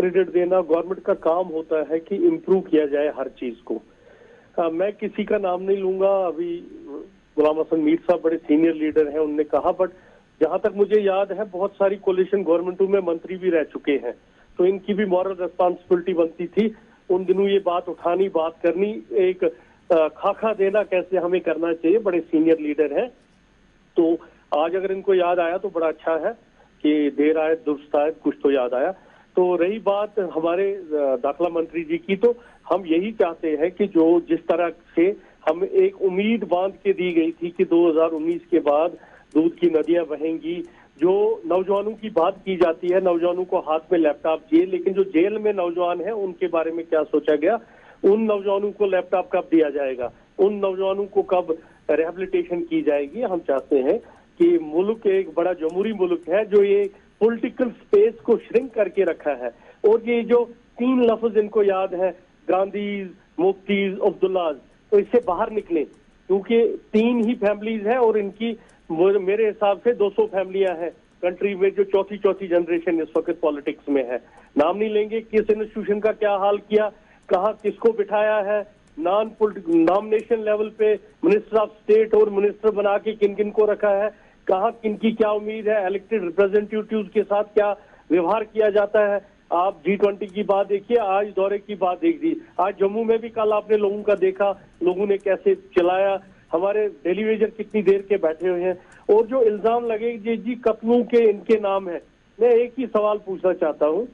Credit देना government का काम होता है कि इम्प्रूव किया जाए हर चीज को। मैं किसी का नाम नहीं लूंगा, अभी गुलाम हसन मीर साहब बड़े सीनियर लीडर हैं, उनने कहा, बट जहां तक मुझे याद है बहुत सारी कोलिशन गवर्नमेंटों में मंत्री भी रह चुके हैं, तो इनकी भी मॉरल रिस्पॉन्सिबिलिटी बनती थी उन दिनों ये बात उठानी, बात करनी, एक खाका देना कैसे हमें करना चाहिए। बड़े सीनियर लीडर हैं, तो आज अगर इनको याद आया तो बड़ा अच्छा है कि देर आए दुरुस्त आए, कुछ तो याद आया। तो रही बात हमारे दाखिला मंत्री जी की, तो हम यही चाहते हैं कि जो जिस तरह से हम एक उम्मीद बांध के दी गई थी कि 2019 के बाद दूध की नदियां बहेंगी, जो नौजवानों की बात की जाती है, नौजवानों को हाथ में लैपटॉप चाहिए, लेकिन जो जेल में नौजवान हैं उनके बारे में क्या सोचा गया? उन नौजवानों को लैपटॉप कब दिया जाएगा? उन नौजवानों को कब रिहेबिलिटेशन की जाएगी? हम चाहते हैं कि मुल्क एक बड़ा जमहूरी मुल्क है जो ये पॉलिटिकल स्पेस को श्रिंक करके रखा है, और ये जो 3 लफ्ज इनको याद है, गांधीज, मुफ्तीज, अब्दुल्लाज, तो इससे बाहर निकले, क्योंकि 3 ही फैमिलीज हैं और इनकी मेरे हिसाब से 200 फैमिलियां हैं कंट्री में, जो चौथी जनरेशन इस वक्त पॉलिटिक्स में है। नाम नहीं लेंगे किस इंस्टीट्यूशन का क्या हाल किया, कहाँ किसको बिठाया है, नॉमिनेशन लेवल पे मिनिस्टर ऑफ स्टेट और मिनिस्टर बना के किन किन को रखा है, कहाँ किन की क्या उम्मीद है, इलेक्टेड रिप्रेजेंटेटिव्स के साथ क्या व्यवहार किया जाता है। आप G20 की बात देखिए, आज दौरे की बात देख दी, आज जम्मू में भी कल आपने लोगों का देखा, लोगों ने कैसे चलाया, हमारे डेलीवेजर कितनी देर के बैठे हुए हैं। और जो इल्जाम लगे जी कत्लों के इनके नाम है, मैं एक ही सवाल पूछना चाहता हूँ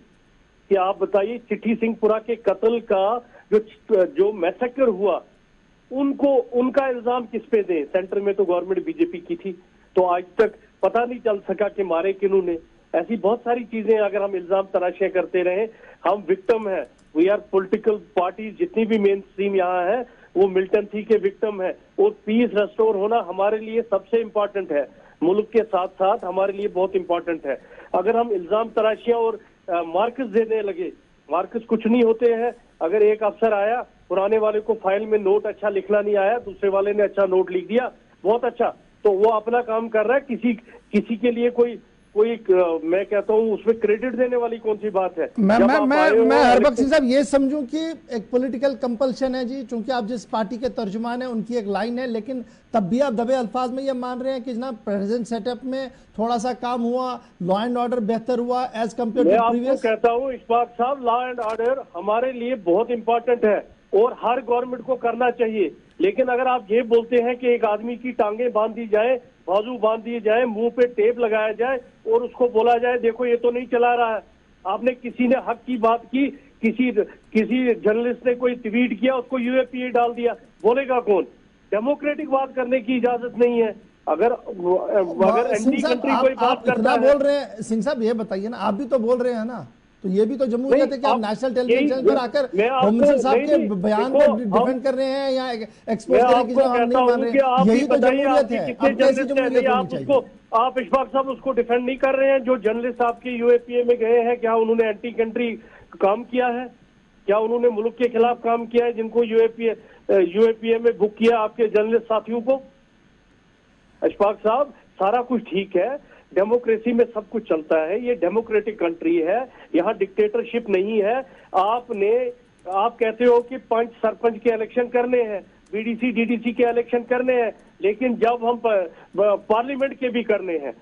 कि आप बताइए, चिट्ठी सिंहपुरा के कत्ल का जो मैसेकर हुआ, उनका इल्जाम किस पे दें? सेंटर में तो गवर्नमेंट बीजेपी की थी, तो आज तक पता नहीं चल सका कि मारे किन्होंने। ऐसी बहुत सारी चीजें, अगर हम इल्जाम तराशियां करते रहे, हम विक्टिम है। वी आर पॉलिटिकल पार्टी, जितनी भी मेन स्ट्रीम यहाँ है वो मिल्टन थी के विक्टिम है, और पीस रेस्टोर होना हमारे लिए सबसे इम्पोर्टेंट है, मुल्क के साथ साथ हमारे लिए बहुत इंपॉर्टेंट है। अगर हम इल्जाम तराशियां और मार्क्स देने लगे, मार्क्स कुछ नहीं होते हैं। अगर एक अफसर आया, पुराने वाले को फाइल में नोट अच्छा लिखना नहीं आया, दूसरे वाले ने अच्छा नोट लिख दिया, बहुत अच्छा, तो वो अपना काम कर रहा है, किसी के लिए कोई मैं कहता हूँ उसमें क्रेडिट देने वाली कौन सी बात है? मैं हरबख्श सिंह साहब ये समझूं कि एक पॉलिटिकल कंपल्शन है जी, चूंकि आप जिस पार्टी के तर्जुमान हैं उनकी एक लाइन है, लेकिन तब भी आप दबे अल्फाज में ये मान रहे हैं कि जनाब प्रेजेंट सेटअप में थोड़ा सा काम हुआ, लॉ एंड ऑर्डर बेहतर हुआ एज कम्पेयर टू प्रीवियस। मैं आपको कहता हूँ इशफाक साहब, लॉ एंड ऑर्डर हमारे लिए बहुत इंपॉर्टेंट है और हर गवर्नमेंट को करना चाहिए, लेकिन अगर आप ये बोलते हैं कि एक आदमी की टांगे बांध दी जाए, बाजू बांध दिए जाए, मुंह पे टेप लगाया जाए और उसको बोला जाए देखो ये तो नहीं चला रहा है। आपने किसी ने हक की बात की, किसी जर्नलिस्ट ने कोई ट्वीट किया, उसको यूएपीए डाल दिया, बोलेगा कौन? डेमोक्रेटिक बात करने की इजाजत नहीं है। अगर एंटी कंट्री कोई बात करता है, बोल रहे हैं सिंह साहब, ये बताइए ना, आप भी तो बोल रहे हैं ना, तो ये भी तो जमहूरियत है कि आप नेशनल टेलीविजन पर आकर होम मिनिस्टर साहब के बयान को डिफेंड कर रहे हैं या एक्सपोज करने की हम नहीं मान रहे, यही तो जमहूरियत है। अब कैसी जमहूरियत होनी चाहिए? आप इशफाक साहब उसको डिफेंड नहीं कर रहे हैं। जो जर्नलिस्ट आपके यूएपीए में गए हैं, क्या उन्होंने एंटी कंट्री काम किया है? क्या उन्होंने मुल्क के खिलाफ काम किया है जिनको यूएपीए में बुक किया आपके जर्नलिस्ट साथियों को? इशफाक साहब, सारा कुछ ठीक है, डेमोक्रेसी में सब कुछ चलता है, ये डेमोक्रेटिक कंट्री है, यहाँ डिक्टेटरशिप नहीं है। आप कहते हो कि पंच सरपंच के इलेक्शन करने हैं, बीडीसी डीडीसी के इलेक्शन करने हैं, लेकिन जब हम पार्लियामेंट के भी करने हैं,